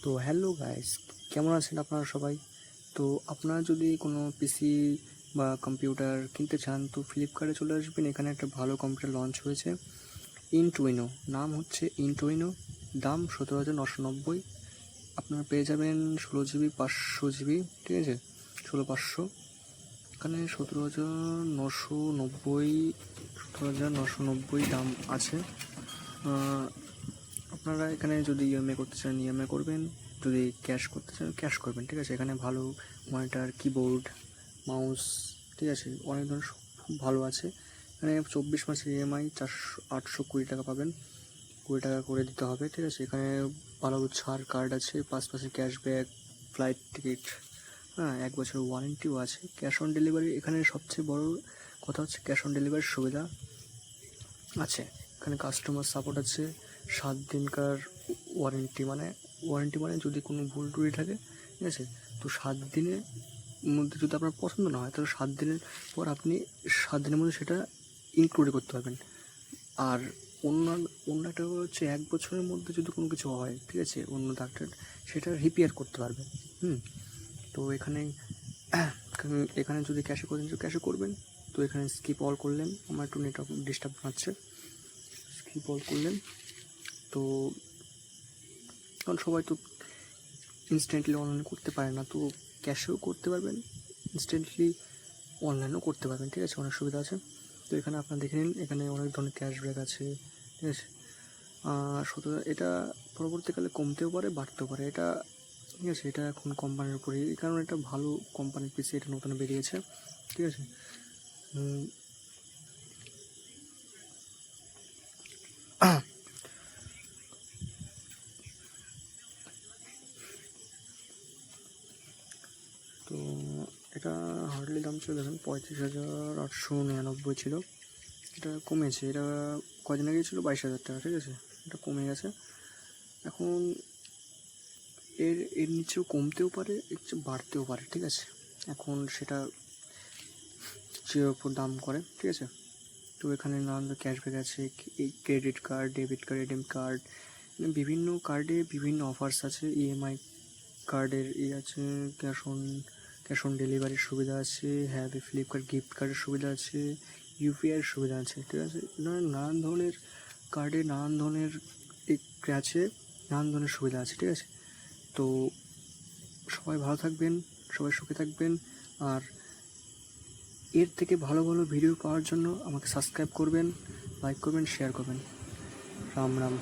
তো hello guys, কেমন আছেন আপনারা সবাই? তো আপনারা যদি কোনো পিসি বা কম্পিউটার কিনতে চান তো ফ্লিপকার্টে চলে আসবেন। এখানে একটা ভালো কম্পিউটার লঞ্চ হয়েছে, ইনটুইনো। নাম হচ্ছে ইনটুইনো, দাম 17,990। আপনারা পেয়ে যাবেন 16 GB 500 GB, ঠিক আছে, 16,500। এখানে 17,990, 17,990 দাম আছে। আপনারা এখানে যদি ইএমআই করতে চান ইএমআই করবেন, যদি ক্যাশ করতে চান ক্যাশ করবেন, ঠিক আছে। এখানে ভালো মনিটর, কিবোর্ড, মাউস, ঠিক আছে, অনেক ধরনের খুব ভালো আছে। এখানে 24 মাসের ইএমআই 820 টাকা পাবেন, 20 টাকা করে দিতে হবে, ঠিক আছে। এখানে ভালো ছাড় কার্ড আছে, 5% ক্যাশব্যাক, ফ্লাইট টিকিট, হ্যাঁ, 1 বছর ওয়ারেন্টিও আছে। ক্যাশ অন ডেলিভারি, এখানে সবচেয়ে বড় কথা হচ্ছে ক্যাশ অন ডেলিভারির সুবিধা আছে। এখানে কাস্টমার সাপোর্ট আছে, 7 দিনকার ওয়ারেন্টি। ওয়ারেন্টি মানে যদি কোনো ভুল ত্রুটি থাকে, ঠিক আছে, তো 7 দিনের মধ্যে যদি আপনার পছন্দ না হয় তাহলে 7 দিনের পর আপনি 7 দিনের মধ্যে সেটা ইনক্লুড করতে পারবেন। আর অন্য একটা হচ্ছে 1 বছরের মধ্যে যদি কোনো কিছু হয়, ঠিক আছে, অন্য ডাক্তার সেটা রিপেয়ার করতে পারবে। তো এখানে যদি ক্যাশে করেন তো ক্যাশে করবেন। তো এখানে স্কিপ অল করলেন, আমার একটু নেটওয়ার্ক ডিস্টার্ব হচ্ছে, স্কিপ অল করলেন। তো কারণ সবাই তো ইনস্ট্যান্টলি অনলাইন করতে পারে না, তো ক্যাশেও করতে পারবেন, ইনস্ট্যান্টলি অনলাইনও করতে পারবেন, ঠিক আছে, অনেক সুবিধা আছে। তো এখানে আপনারা দেখে নিন, এখানে অনেক ধরনের ক্যাশব্যাক আছে, ঠিক আছে। সুতরাং এটা পরবর্তীকালে কমতেও পারে, বাড়তেও পারে, এটা ঠিক আছে। এটা এখন কোম্পানির উপরে, এই কারণে এটা ভালো কোম্পানির পিসি, এটা নতুন বেরিয়েছে, ঠিক আছে। তো এটা হার্ডলি দাম ছিল দেখেন 35,899 ছিল, এটা কমেছে। এটা কদিন আগে ছিল 22,000 টাকা, ঠিক আছে, এটা কমে গেছে এখন। এর নিচেও কমতেও পারে, এর চেয়ে বাড়তেও পারে, ঠিক আছে। এখন সেটা যে ওপর দাম করে, ঠিক আছে। তো এখানে নানান ক্যাশব্যাক আছে, এই credit card, debit card, ATM card, বিভিন্ন কার্ডে বিভিন্ন অফার্স আছে। ইএমআই কার্ডের আছে, ক্যাশ অন ডেলিভারির সুবিধা আছে, হ্যাঁ, ফ্লিপকার্ট গিফট কার্ডের সুবিধা আছে, ইউপিআইয়ের সুবিধা আছে, ঠিক আছে। নানান ধরনের কার্ডে নানান ধরনের আছে, নানান ধরনের সুবিধা আছে, ঠিক আছে। তো সবাই ভালো থাকবেন, সবাই সুখে থাকবেন। আর এর থেকে ভালো ভালো ভিডিও পাওয়ার জন্য আমাকে সাবস্ক্রাইব করবেন, লাইক করবেন, শেয়ার করবেন। রাম রাম।